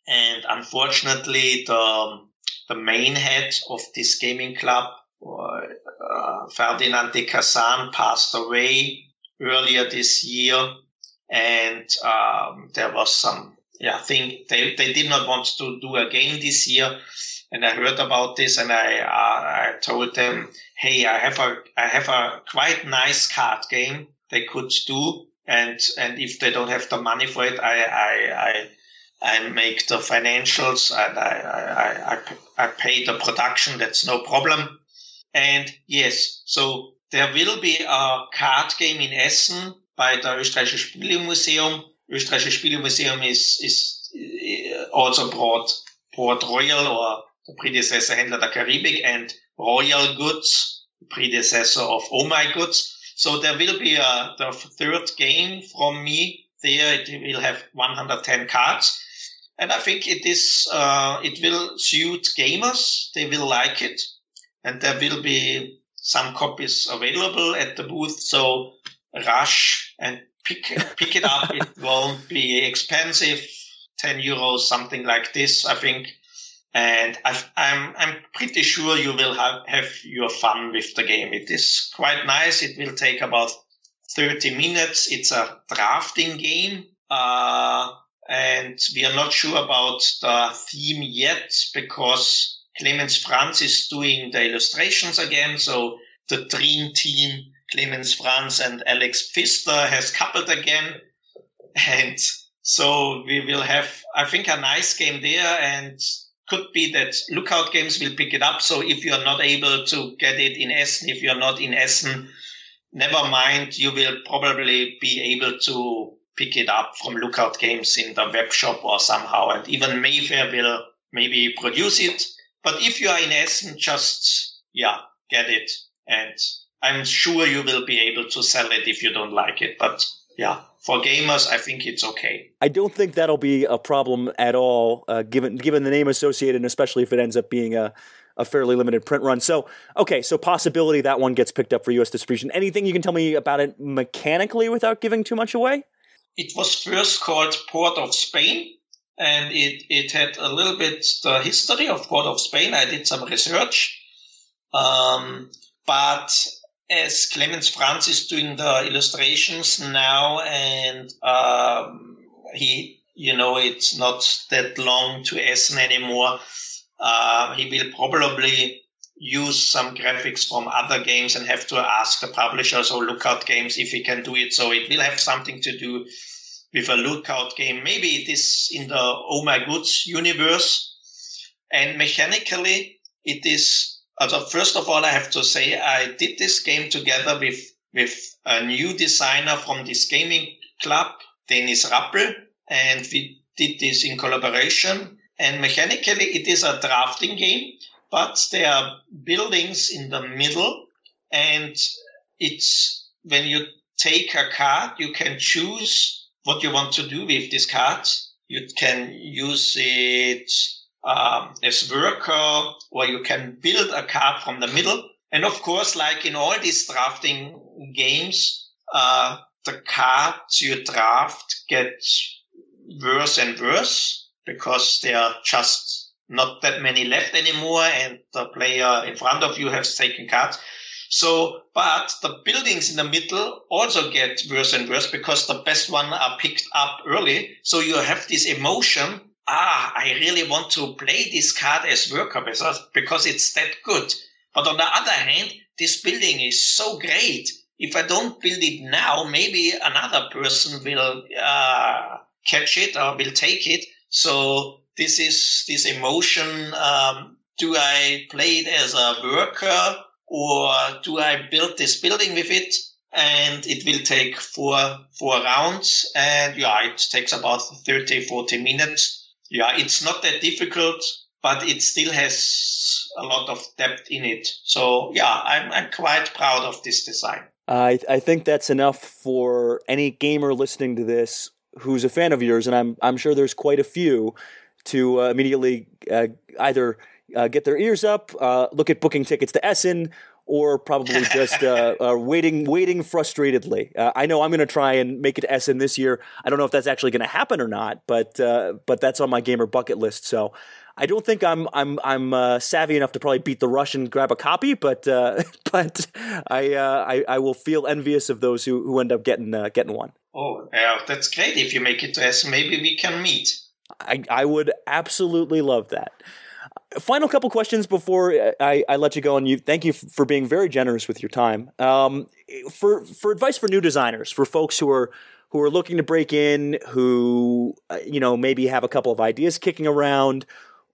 And unfortunately, the main head of this gaming club, Ferdinand de Kazan, passed away earlier this year. And there was some thing. They did not want to do a game this year. And I heard about this, and I told them, hey, I have a quite nice card game they could do, and if they don't have the money for it, I make the financials, and I pay the production. That's no problem. And yes, so there will be a card game in Essen by the Österreichische Spielemuseum. Österreichische Spielemuseum is also Port Royal, or the predecessor Händler der Karibik, and Royal Goods, the predecessor of Oh My Goods. So there will be the third game from me there. It will have 110 cards. And I think it will suit gamers. They will like it. And there will be some copies available at the booth. So rush and pick it up. It won't be expensive, 10 euros, something like this, I think. And I'm pretty sure you will have your fun with the game. It is quite nice. It will take about 30 minutes. It's a drafting game. And we are not sure about the theme yet, because Clemens Franz is doing the illustrations again. So the dream team, Clemens Franz and Alex Pfister, has coupled again. And so we will have, I think, a nice game there, and could be that Lookout Games will pick it up. So if you are not able to get it in Essen, if you're not in Essen, never mind. You will probably be able to pick it up from Lookout Games in the web shop or somehow. And even Mayfair will maybe produce it. But if you are in Essen, just, get it. And I'm sure you will be able to sell it if you don't like it. But for gamers, I think it's okay. I don't think that'll be a problem at all, given the name associated, and especially if it ends up being a fairly limited print run. So, okay, so possibility that one gets picked up for U.S. distribution. Anything you can tell me about it mechanically without giving too much away? It was first called Port of Spain, and it had a little bit the history of Port of Spain. I did some research. But as Clemens Franz is doing the illustrations now, and it's not that long to Essen anymore, he will probably use some graphics from other games and have to ask the publishers or Lookout Games if he can do it. So it will have something to do with a Lookout game. Maybe it is in the Oh My Goods universe. And mechanically, it is... first of all, I have to say I did this game together with a new designer from this gaming club, Dennis Rappel, and we did this in collaboration. And mechanically, it is a drafting game, but there are buildings in the middle, and it's when you take a card, you can choose what you want to do with this card. You can use it as worker, or you can build a card from the middle. And of course, like in all these drafting games, the cards you draft get worse and worse, because there are just not that many left anymore, and the player in front of you has taken cards. So, but the buildings in the middle also get worse and worse, because the best ones are picked up early. So you have this emotion I really want to play this card as worker because it's that good. But on the other hand, this building is so great. If I don't build it now, maybe another person will catch it or will take it. So this is this emotion. Do I play it as a worker or do I build this building with it? And it will take four rounds. And it takes about 30, 40 minutes. Yeah, it's not that difficult, but it still has a lot of depth in it. So yeah, I'm quite proud of this design. I think that's enough for any gamer listening to this who's a fan of yours, and I'm sure there's quite a few, to immediately either get their ears up, look at booking tickets to Essen, or probably just waiting frustratedly. I know I'm going to try and make it to Essen this year. I don't know if that's actually going to happen or not, but that's on my gamer bucket list. So I don't think I'm savvy enough to probably beat the rush and grab a copy, but I will feel envious of those who end up getting one. Oh, yeah, that's great. If you make it to Essen, maybe we can meet. I would absolutely love that. Final couple questions before I let you go, and thank you for being very generous with your time. For advice for new designers, for folks who are looking to break in, who maybe have a couple of ideas kicking around,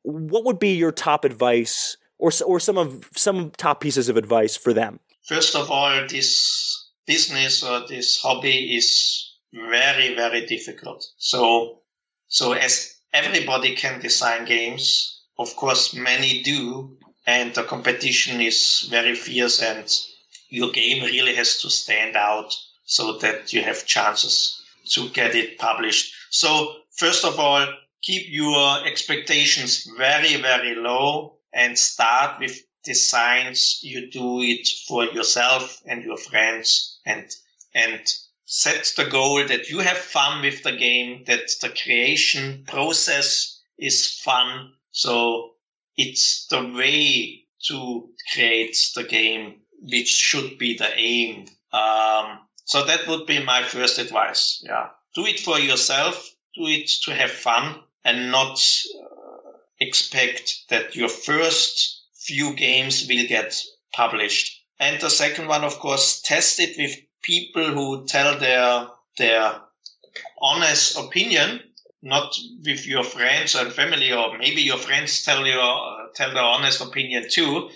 what would be your top advice, or some top pieces of advice for them? First of all, this business or this hobby is very, very difficult. So as everybody can design games. Of course, many do, and the competition is very fierce, and your game really has to stand out so that you have chances to get it published. So, first of all, keep your expectations very, very low and start with designs. You do it for yourself and your friends, and set the goal that you have fun with the game, that the creation process is fun. So it's the way to create the game which should be the aim. So that would be my first advice. Yeah, do it for yourself. Do it to have fun and not expect that your first few games will get published. And the second one, of course, test it with people who tell their honest opinion. Not with your friends and family, or maybe your friends tell their honest opinion too.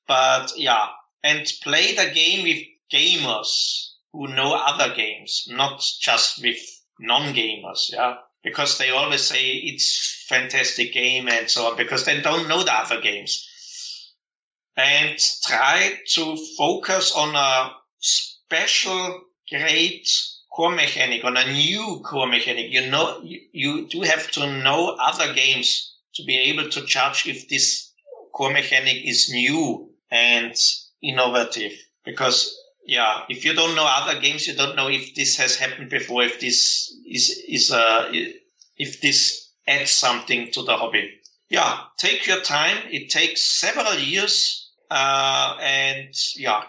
But yeah, and play the game with gamers who know other games, not just with non-gamers. Yeah, because they always say it's fantastic game and so on, because they don't know the other games. And try to focus on a special, great core mechanic, on a new core mechanic. You do have to know other games to be able to judge if this core mechanic is new and innovative. Because if you don't know other games, you don't know if this has happened before, if this if this adds something to the hobby. Yeah, take your time. It takes several years, and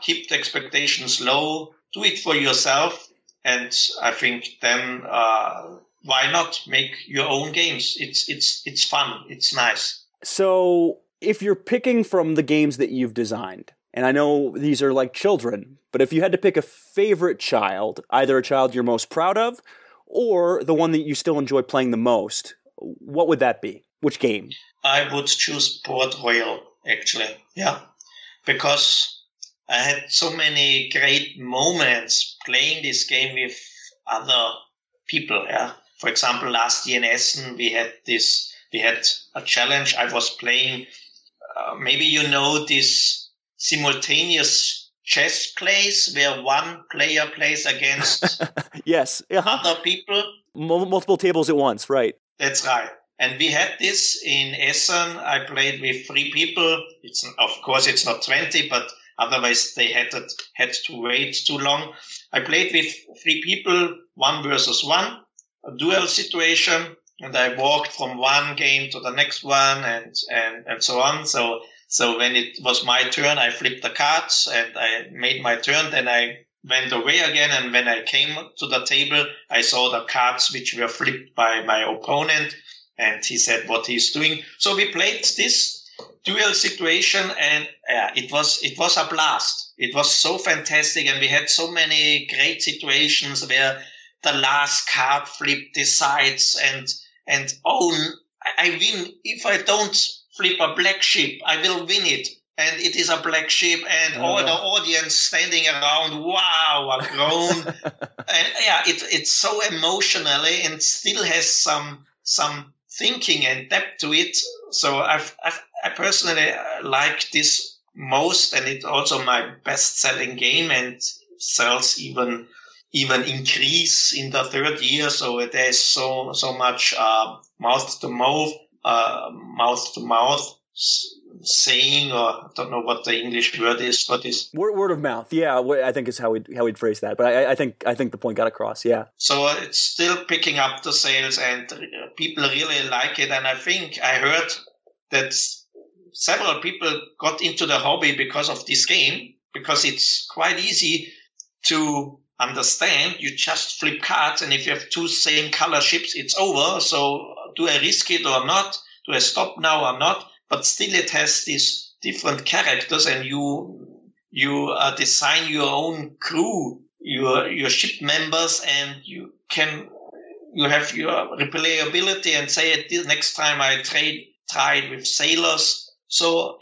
keep the expectations low. Do it for yourself. And I think then why not make your own games? It's fun. It's nice. So if you're picking from the games that you've designed, and I know these are like children, but if you had to pick a favorite child, either a child you're most proud of or the one that you still enjoy playing the most, what would that be? Which game? I would choose Port Royal, actually. Yeah, because I had so many great moments playing this game with other people. Yeah, for example, last year in Essen, we had a challenge. I was playing. Maybe you know this simultaneous chess plays where one player plays against yes, other people. Multiple tables at once, right? That's right. And we had this in Essen. I played with 3 people. Of course, it's not 20, but otherwise they had to wait too long. I played with 3 people, 1 versus 1, a duel situation, and I walked from one game to the next one and so on. So when it was my turn, I flipped the cards and I made my turn. Then I went away again, and when I came to the table, I saw the cards which were flipped by my opponent. and he said what he's doing. So we played this duel situation, and it was a blast. It was so fantastic, and we had so many great situations where the last card flip decides, and I win. If I don't flip a black ship, I will win it. And it is a black ship, and all the audience standing around, wow, a groan. And it's so emotionally and still has some thinking and depth to it. So I personally like this most, and it's also my best-selling game, and sells even increase in the third year. So there's so much mouth to mouth saying, or I don't know what the English word is, but is word of mouth. Yeah, I think is how we'd phrase that. But I think the point got across. Yeah. So it's still picking up the sales, and people really like it. And I think I heard that several people got into the hobby because of this game, because it's quite easy to understand. You just flip cards, and if you have two same color ships, it's over. So do I risk it or not? Do I stop now or not? But still it has these different characters, and you design your own crew, your ship members, and you have your replayability and say it next time I try it with sailors. So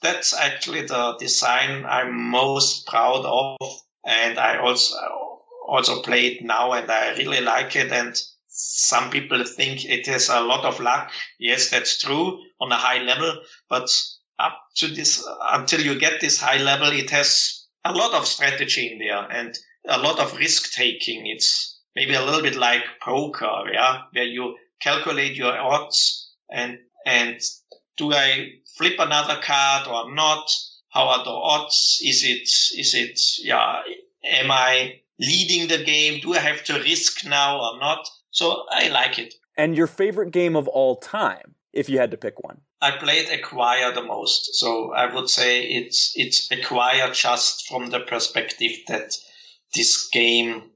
that's actually the design I'm most proud of, and I also play it now, and I really like it. And some people think it has a lot of luck. Yes, that's true on a high level, but up to this, until you get this high level, it has a lot of strategy in there and a lot of risk taking. It's maybe a little bit like poker, where you calculate your odds and do I flip another card or not? How are the odds? Is it, am I leading the game? Do I have to risk now or not? So I like it. And your favorite game of all time, if you had to pick one? I played Acquire the most. So I would say it's Acquire just from the perspective that this game,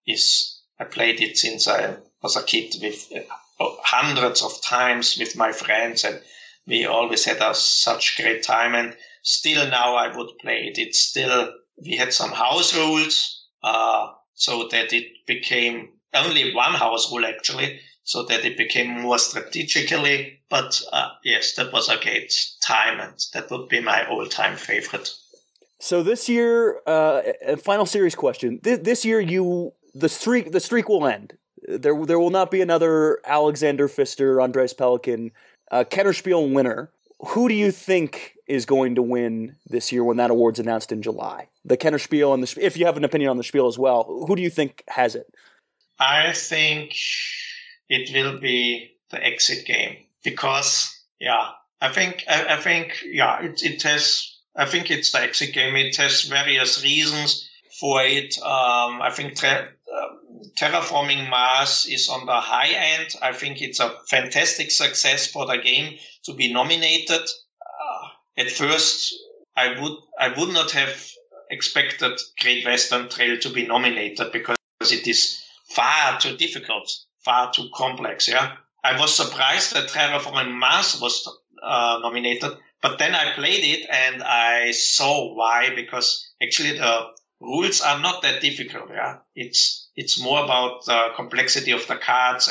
is, I played it since I was a kid with hundreds of times with my friends, and we always had such great time. And still now I would play it. It's still, we had some house rules, so that it became only one house rule actually, so that it became more strategically. But yes, that was a great time, and that would be my all-time favorite. So this year, final series question. This year, the streak will end. There will not be another Alexander Pfister, Andreas Pelikan, Kennerspiel winner. Who do you think is going to win this year when that award's announced in July? The Kennerspiel and if you have an opinion on the Spiel as well, who do you think has it? I think it will be the exit game because, I think it has. I think it's the exit game. It has various reasons for it. I think Terraforming Mars is on the high end. I think it's a fantastic success for the game to be nominated. At first, I would not have expected Great Western Trail to be nominated because it is far too difficult, far too complex. Yeah, I was surprised that Terraforming Mars was nominated, but then I played it and I saw why. Because actually the rules are not that difficult. Yeah, it's more about the complexity of the cards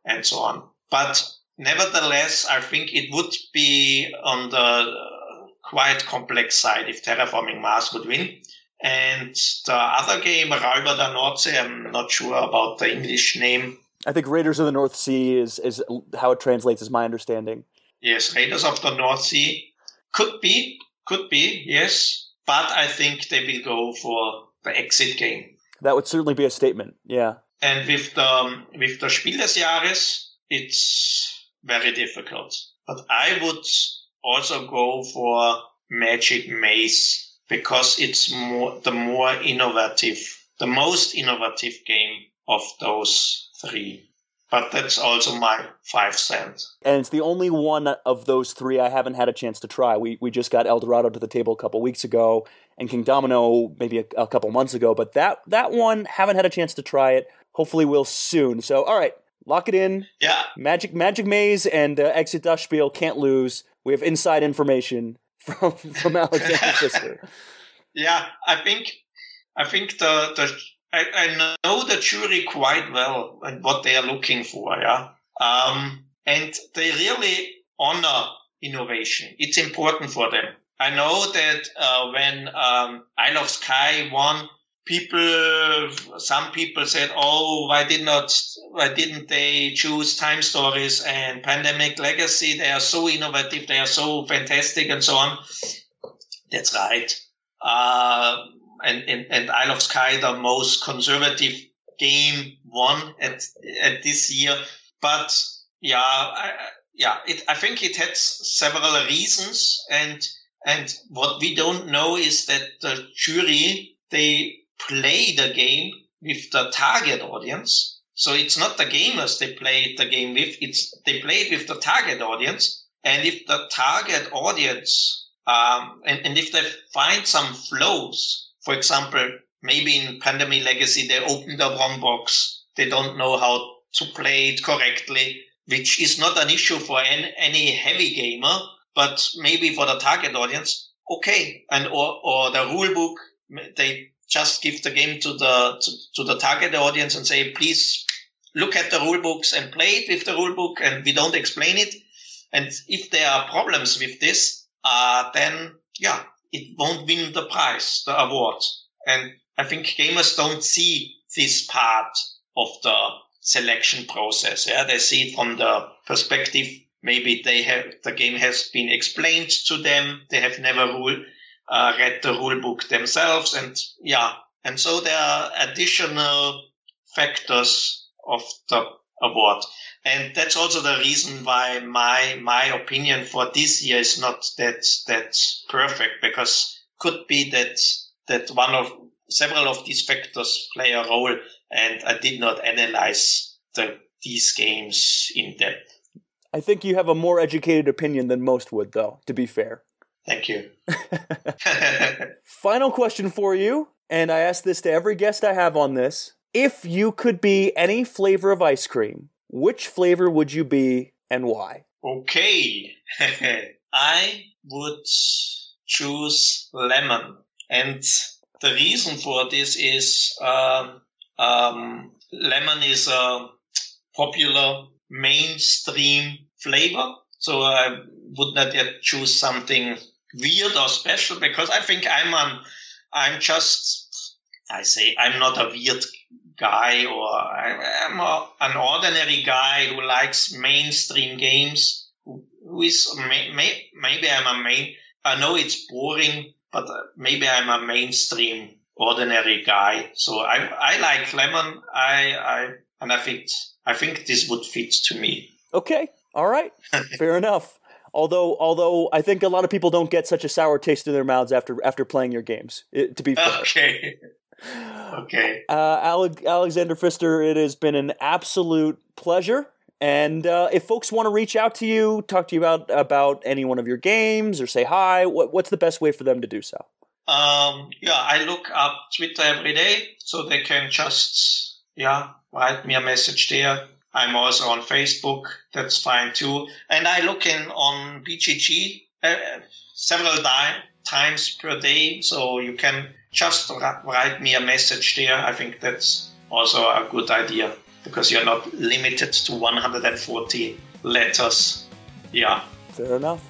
and so on. But nevertheless, I think it would be on the quite complex side if Terraforming Mars would win. And the other game, Räuber der Nordsee, I'm not sure about the English name. I think Raiders of the North Sea is how it translates, is my understanding. Yes, Raiders of the North Sea. Could be, yes. But I think they will go for the exit game. That would certainly be a statement, yeah. And with the Spiel des Jahres, it's very difficult. But I would also go for Magic Maze because it's the most innovative game of those three. But that's also my 5 cents. And it's the only one of those three I haven't had a chance to try. We just got El Dorado to the table a couple weeks ago, and King Domino maybe a couple months ago. But that one, haven't had a chance to try it. Hopefully we'll soon. So, all right, Lock it in. Yeah. Magic Maze and Exit das Spiel can't lose. We have inside information from Alexander Pfister. Yeah, I think I know the jury quite well and what they are looking for. Yeah, and they really honor innovation. It's important for them. I know that when Isle of Skye won, some people said, "Oh, why didn't they choose Time Stories and Pandemic Legacy? They are so innovative, they are so fantastic, and so on." That's right. And Isle of Skye, the most conservative game, won at this year. But I think it had several reasons, and what we don't know is that the jury, they play the game with the target audience. So it's not the gamers they play the game with, they play it with the target audience. And if the target audience, and if they find some flaws, for example, maybe in Pandemic Legacy, they open the wrong box, they don't know how to play it correctly, which is not an issue for any heavy gamer, but maybe for the target audience, okay. And or the rule book, they just give the game to the target audience and say, please look at the rule books and play it with the rule book, and we don't explain it. And if there are problems with this, then it won't win the prize, the award. And I think gamers don't see this part of the selection process. Yeah, they see it from the perspective, maybe the game has been explained to them. They have never read the rule book themselves. And so there are additional factors of the award. And that's also the reason why my opinion for this year is not that perfect, because could be that one of several of these factors play a role, and I did not analyze these games in depth. I think you have a more educated opinion than most would, though, to be fair. Thank you. Final question for you, and I ask this to every guest I have on this. If you could be any flavor of ice cream, which flavor would you be and why? Okay. I would choose lemon. And the reason for this is lemon is a popular mainstream flavor. So I would not yet choose something weird or special, because I think I'm not a weird guy, or I'm an ordinary guy who likes mainstream games. Maybe I know it's boring, but maybe I'm a mainstream ordinary guy. So I like lemon. I think this would fit to me. Okay. All right. Fair enough. Although I think a lot of people don't get such a sour taste in their mouths after playing your games, to be fair. Okay. Okay. Alexander Pfister, it has been an absolute pleasure. And if folks want to reach out to you, talk to you about any one of your games, or say hi, what's the best way for them to do so? I look up Twitter every day, so they can just write me a message there. I'm also on Facebook. That's fine too. And I look on BGG several times per day, so you can just write me a message there. I think that's also a good idea, because you're not limited to 140 letters. Yeah. Fair enough.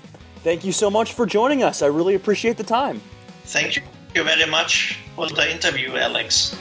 Thank you so much for joining us. I really appreciate the time. Thank you very much for the interview, Alex.